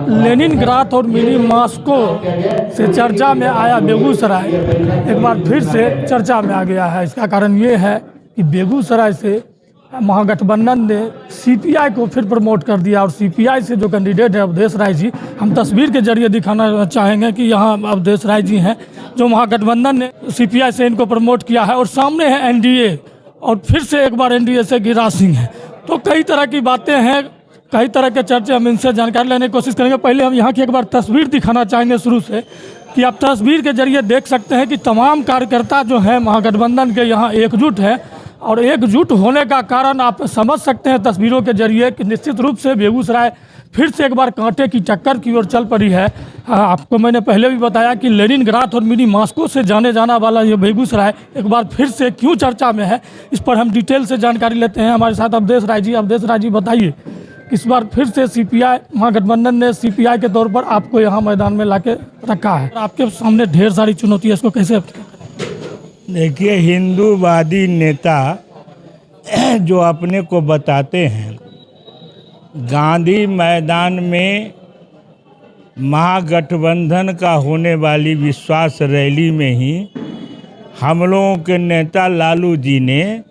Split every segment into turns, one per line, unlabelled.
Leningrad और mini Moscow से चर्चा में आया बेगूसराय एक बार फिर से चर्चा में आ गया है। इसका कारण ये है कि बेगूसराय से महागठबंधन ने सीपीआई को फिर प्रमोट कर दिया और सीपीआई से जो कैंडिडेट है अवधेश राय जी, हम तस्वीर के जरिए दिखाना चाहेंगे कि यहाँ अवधेश राय जी हैं जो महागठबंधन ने सीपीआई से इनको प्रमोट किया है और सामने है एनडीए और फिर से एक बार एनडीए से गिरिराज सिंह है। तो कई तरह की बातें हैं, कई तरह के चर्चे, हम इनसे जानकारी लेने की कोशिश करेंगे। पहले हम यहाँ की एक बार तस्वीर दिखाना चाहेंगे शुरू से कि आप तस्वीर के जरिए देख सकते हैं कि तमाम कार्यकर्ता जो है महागठबंधन के यहाँ एकजुट है और एकजुट होने का कारण आप समझ सकते हैं तस्वीरों के जरिए कि निश्चित रूप से बेगूसराय फिर से एक बार कांटे की टक्कर की ओर चल पड़ी है। आपको मैंने पहले भी बताया कि लेनिनग्राद और मिनी मॉस्को से जाने जाना वाला ये बेगूसराय एक बार फिर से क्यों चर्चा में है, इस पर हम डिटेल से जानकारी लेते हैं। हमारे साथ अवधेश राय जी। अवधेश राय जी, बताइए, इस बार फिर से सीपीआई महागठबंधन ने सीपीआई के तौर पर आपको यहाँ मैदान में लाके रखा है, आपके सामने ढेर सारी चुनौती है, इसको कैसे?
देखिए, हिंदूवादी नेता जो अपने को बताते हैं, गांधी मैदान में महागठबंधन का होने वाली विश्वास रैली में ही हम लोगों के नेता लालू जी ने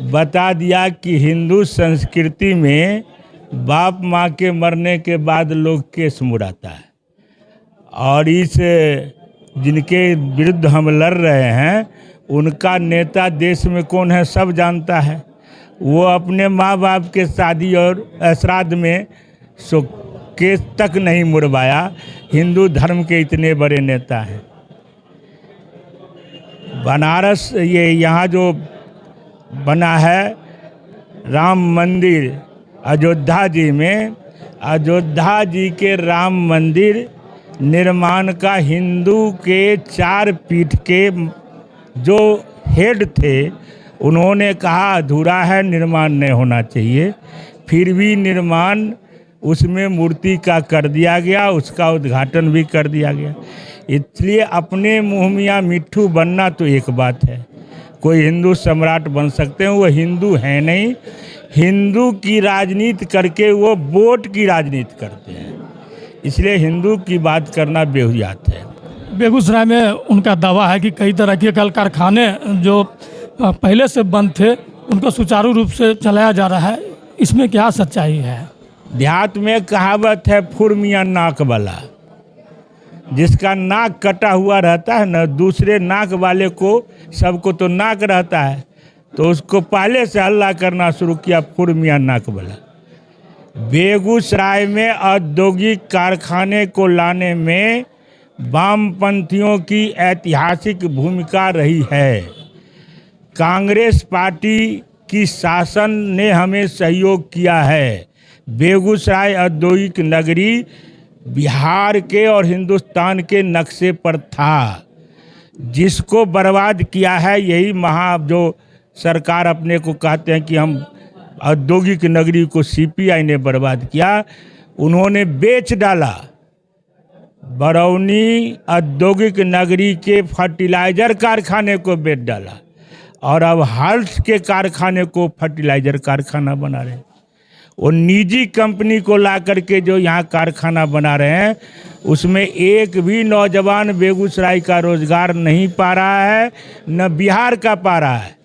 बता दिया कि हिंदू संस्कृति में बाप माँ के मरने के बाद लोग केस मुड़ाता है और इस जिनके विरुद्ध हम लड़ रहे हैं उनका नेता देश में कौन है सब जानता है। वो अपने माँ बाप के शादी और श्राद्ध में केस तक नहीं मुड़वाया। हिंदू धर्म के इतने बड़े नेता हैं। बनारस ये यहाँ जो बना है राम मंदिर अयोध्या जी में, अयोध्या जी के राम मंदिर निर्माण का हिंदू के 4 पीठ के जो हेड थे उन्होंने कहा अधूरा है, निर्माण नहीं होना चाहिए। फिर भी निर्माण उसमें मूर्ति का कर दिया गया, उसका उद्घाटन भी कर दिया गया। इसलिए अपने मुँह मियाँ मिट्ठू बनना तो एक बात है, कोई हिंदू सम्राट बन सकते हैं, वो हिंदू हैं नहीं। हिंदू की राजनीति करके वो वोट की राजनीति करते हैं, इसलिए हिंदू की बात करना बेहुयात है।
बेगूसराय में उनका दावा है कि कई तरह के कल कारखाने जो पहले से बंद थे उनको सुचारू रूप से चलाया जा रहा है, इसमें क्या सच्चाई है?
देहात में कहावत है फुर मियाँ नाक वाला, जिसका नाक कटा हुआ रहता है ना, दूसरे नाक वाले को, सबको तो नाक रहता है, तो उसको पहले से हल्ला करना शुरू किया फुर मियाँ नाक वाला। बेगूसराय में औद्योगिक कारखाने को लाने में वामपंथियों की ऐतिहासिक भूमिका रही है। कांग्रेस पार्टी की शासन ने हमें सहयोग किया है। बेगूसराय औद्योगिक नगरी बिहार के और हिंदुस्तान के नक्शे पर था, जिसको बर्बाद किया है यही जो सरकार अपने को कहते हैं कि हम औद्योगिक नगरी को सीपीआई ने बर्बाद किया। उन्होंने बेच डाला। बरौनी औद्योगिक नगरी के फर्टिलाइजर कारखाने को बेच डाला और अब हल्स के कारखाने को फर्टिलाइजर कारखाना बना रहे हैं। वो निजी कंपनी को ला करके जो यहाँ कारखाना बना रहे हैं उसमें एक भी नौजवान बेगूसराय का रोजगार नहीं पा रहा है, न बिहार का पा रहा है।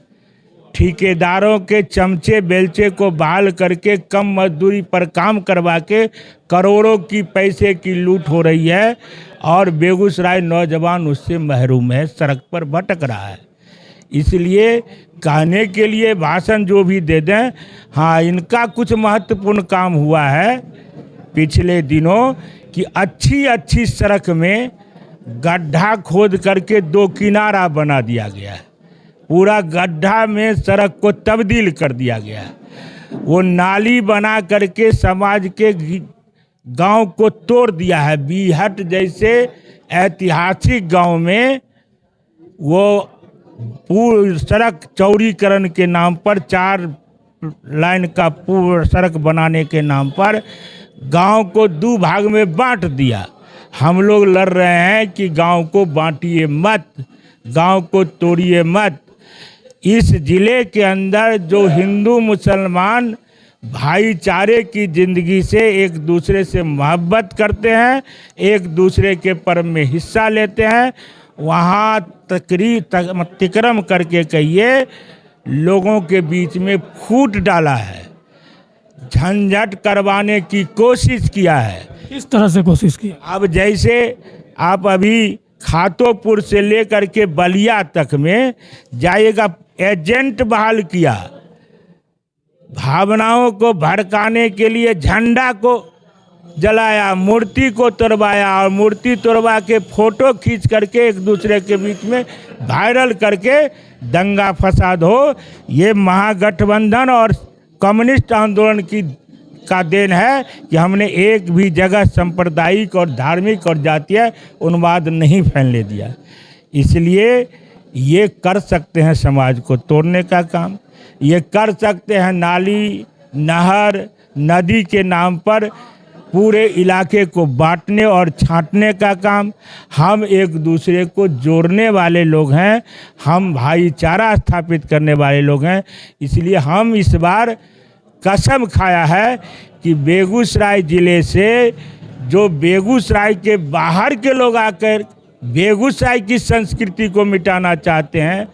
ठेकेदारों के चमचे बेलचे को बहाल करके कम मजदूरी पर काम करवा के करोड़ों की पैसे की लूट हो रही है और बेगूसराय नौजवान उससे महरूम है, सड़क पर भटक रहा है। इसलिए कहने के लिए भाषण जो भी दे दें, हाँ, इनका कुछ महत्वपूर्ण काम हुआ है पिछले दिनों कि अच्छी सड़क में गड्ढा खोद करके 2 किनारा बना दिया गया है। पूरा गड्ढा में सड़क को तब्दील कर दिया गया है। वो नाली बना करके समाज के गांव को तोड़ दिया है। बीहट जैसे ऐतिहासिक गांव में वो पूरी सड़क चौड़ीकरण के नाम पर 4 लाइन का पूरा सड़क बनाने के नाम पर गांव को 2 भाग में बांट दिया। हम लोग लड़ रहे हैं कि गांव को बांटिए मत, गांव को तोड़िए मत। इस जिले के अंदर जो हिंदू मुसलमान भाईचारे की ज़िंदगी से एक दूसरे से मोहब्बत करते हैं, एक दूसरे के पर्व में हिस्सा लेते हैं, वहाँ तिक्रम करके कहिए लोगों के बीच में फूट डाला है, झंझट करवाने की कोशिश किया है।
इस तरह से कोशिश की।
अब जैसे आप अभी खातोपुर से लेकर के बलिया तक में जाइएगा, एजेंट बहाल किया, भावनाओं को भड़काने के लिए झंडा को जलाया, मूर्ति को तोड़वाया और मूर्ति तोड़वा के फोटो खींच करके एक दूसरे के बीच में वायरल करके दंगा फसाद हो। ये महागठबंधन और कम्युनिस्ट आंदोलन का देन है कि हमने एक भी जगह सांप्रदायिक और धार्मिक और जातीय उन्माद नहीं फैलने दिया। इसलिए ये कर सकते हैं समाज को तोड़ने का काम, ये कर सकते हैं नाली नहर नदी के नाम पर पूरे इलाके को बांटने और छांटने का काम। हम एक दूसरे को जोड़ने वाले लोग हैं, हम भाईचारा स्थापित करने वाले लोग हैं। इसलिए हम इस बार कसम खाया है कि बेगूसराय ज़िले से जो बेगूसराय के बाहर के लोग आकर बेगूसराय की संस्कृति को मिटाना चाहते हैं,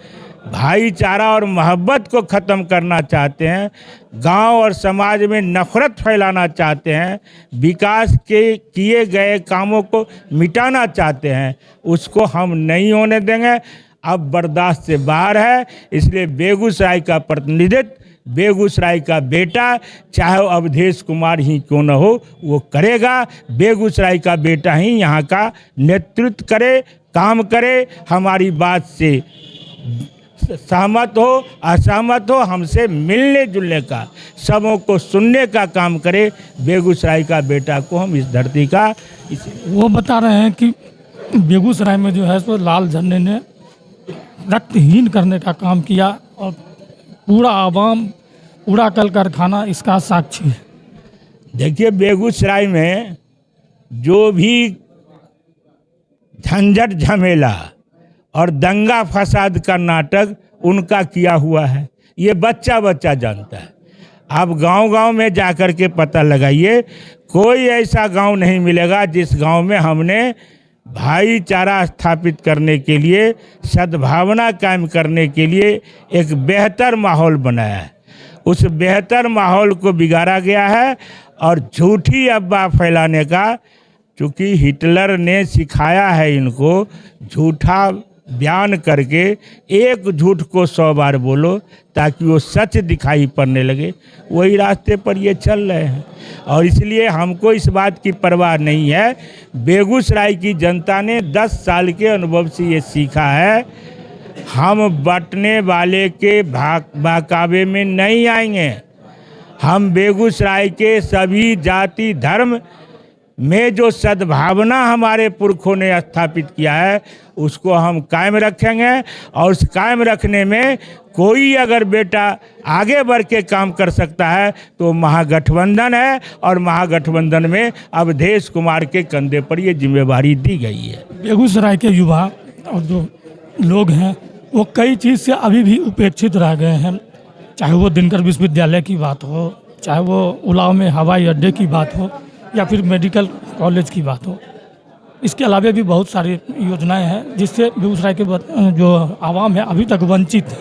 भाईचारा और मोहब्बत को ख़त्म करना चाहते हैं, गांव और समाज में नफ़रत फैलाना चाहते हैं, विकास के किए गए कामों को मिटाना चाहते हैं, उसको हम नहीं होने देंगे। अब बर्दाश्त से बाहर है। इसलिए बेगूसराय का प्रतिनिधित्व बेगूसराय का बेटा, चाहे वो अवधेश कुमार ही क्यों न हो, वो करेगा। बेगूसराय का बेटा ही यहाँ का नेतृत्व करे, काम करे। हमारी बात से सहमत हो असहमत हो, हमसे मिलने जुलने का, सबों को सुनने का काम करे। बेगूसराय का बेटा को हम इस धरती का
वो बता रहे हैं कि बेगूसराय में जो है सो लाल झंडे ने रक्तहीन करने का काम किया और पूरा आवाम पूरा कल कारखाना इसका साक्षी है।
देखिए, बेगूसराय में जो भी झंझट झमेला और दंगा फसाद का नाटक उनका किया हुआ है, ये बच्चा बच्चा जानता है। आप गांव-गांव में जाकर के पता लगाइए, कोई ऐसा गांव नहीं मिलेगा जिस गांव में हमने भाईचारा स्थापित करने के लिए, सद्भावना कायम करने के लिए एक बेहतर माहौल बनाया है। उस बेहतर माहौल को बिगाड़ा गया है और झूठी अफवाह फैलाने का, चूँकि हिटलर ने सिखाया है इनको झूठा बयान करके एक झूठ को 100 बार बोलो ताकि वो सच दिखाई पड़ने लगे, वही रास्ते पर ये चल रहे हैं। और इसलिए हमको इस बात की परवाह नहीं है। बेगूसराय की जनता ने 10 साल के अनुभव से ये सीखा है, हम बंटने वाले के बहकावे में नहीं आएंगे। हम बेगूसराय के सभी जाति धर्म में जो सद्भावना हमारे पुरखों ने स्थापित किया है उसको हम कायम रखेंगे। और उस कायम रखने में कोई अगर बेटा आगे बढ़ के काम कर सकता है तो महागठबंधन है, और महागठबंधन में अवधेश कुमार के कंधे पर ये जिम्मेवारी दी गई है।
बेगूसराय के युवा और जो लोग हैं वो कई चीज़ से अभी भी उपेक्षित रह गए हैं, चाहे वो दिनकर विश्वविद्यालय की बात हो, चाहे वो उलाव में हवाई अड्डे की बात हो, या फिर मेडिकल कॉलेज की बात हो। इसके अलावा भी बहुत सारी योजनाएं हैं जिससे बेगूसराय के जो आवाम है अभी तक वंचित है।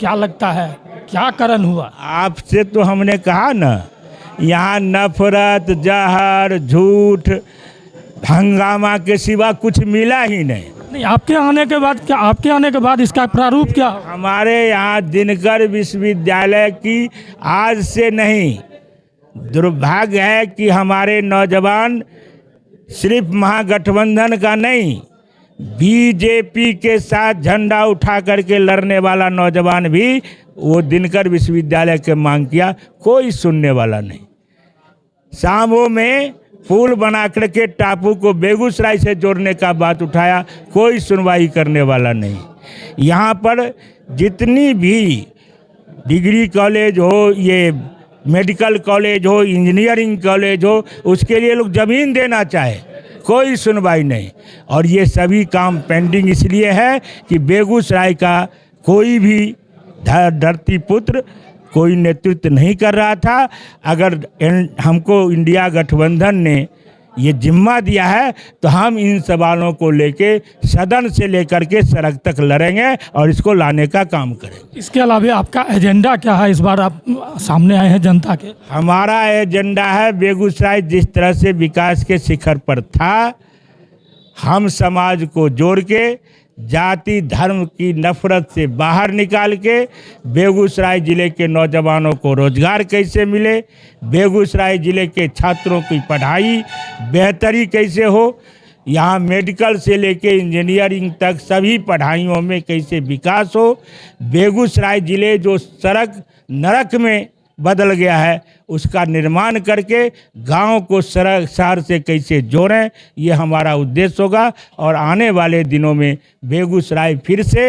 क्या लगता है क्या कारण हुआ?
आपसे तो हमने कहा ना, यहाँ नफरत, जहर, झूठ, हंगामा के सिवा कुछ मिला ही नहीं।
आपके आने के बाद क्या, आपके आने के बाद इसका प्रारूप क्या?
हमारे यहाँ दिनकर विश्वविद्यालय की आज से नहीं, दुर्भाग्य है कि हमारे नौजवान सिर्फ महागठबंधन का नहीं, बीजेपी के साथ झंडा उठा करके लड़ने वाला नौजवान भी वो दिनकर विश्वविद्यालय के मांग किया, कोई सुनने वाला नहीं। शामों में पुल बना करके टापू को बेगूसराय से जोड़ने का बात उठाया, कोई सुनवाई करने वाला नहीं। यहाँ पर जितनी भी डिग्री कॉलेज हो, ये मेडिकल कॉलेज हो, इंजीनियरिंग कॉलेज हो, उसके लिए लोग ज़मीन देना चाहे, कोई सुनवाई नहीं। और ये सभी काम पेंडिंग इसलिए है कि बेगूसराय का कोई भी धरती पुत्र, कोई नेतृत्व नहीं कर रहा था। अगर हमको इंडिया गठबंधन ने ये जिम्मा दिया है तो हम इन सवालों को लेके सदन से लेकर के सड़क तक लड़ेंगे और इसको लाने का काम करेंगे।
इसके अलावा आपका एजेंडा क्या है? इस बार आप सामने आए हैं जनता के।
हमारा एजेंडा है, बेगूसराय जिस तरह से विकास के शिखर पर था, हम समाज को जोड़ के जाति धर्म की नफरत से बाहर निकाल के बेगूसराय ज़िले के नौजवानों को रोजगार कैसे मिले, बेगूसराय ज़िले के छात्रों की पढ़ाई बेहतरी कैसे हो, यहाँ मेडिकल से लेके इंजीनियरिंग तक सभी पढ़ाइयों में कैसे विकास हो, बेगूसराय ज़िले जो सड़क नरक में बदल गया है उसका निर्माण करके गांव को सड़क शहर से कैसे जोड़ें, ये हमारा उद्देश्य होगा। और आने वाले दिनों में बेगूसराय फिर से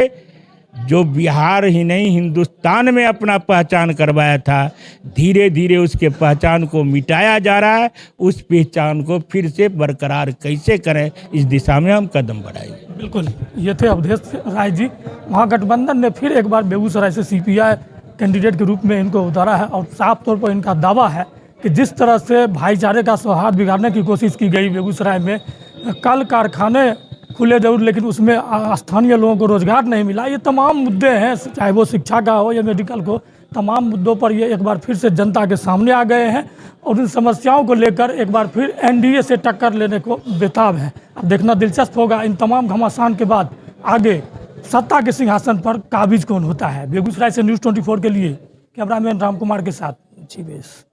जो बिहार ही नहीं हिंदुस्तान में अपना पहचान करवाया था, धीरे धीरे उसके पहचान को मिटाया जा रहा है। उस पहचान को फिर से बरकरार कैसे करें, इस दिशा में हम कदम बढ़ाएंगे।
बिल्कुल, ये थे अवधेश राय जी। महागठबंधन ने फिर एक बार बेगूसराय से सीपीआई कैंडिडेट के रूप में इनको उतारा है और साफ तौर पर इनका दावा है कि जिस तरह से भाईचारे का सौहार्द बिगाड़ने की कोशिश की गई बेगूसराय में, कल कारखाने खुले जरूर लेकिन उसमें स्थानीय लोगों को रोजगार नहीं मिला। ये तमाम मुद्दे हैं, चाहे वो शिक्षा का हो या मेडिकल को, तमाम मुद्दों पर ये एक बार फिर से जनता के सामने आ गए हैं और इन समस्याओं को लेकर एक बार फिर एनडीए से टक्कर लेने को बेताब है। अब देखना दिलचस्प होगा इन तमाम घमासान के बाद आगे सत्ता के सिंहासन पर काबिज कौन होता है। बेगूसराय से न्यूज़ 24 के लिए कैमरामैन राम कुमार के साथ जीवेश।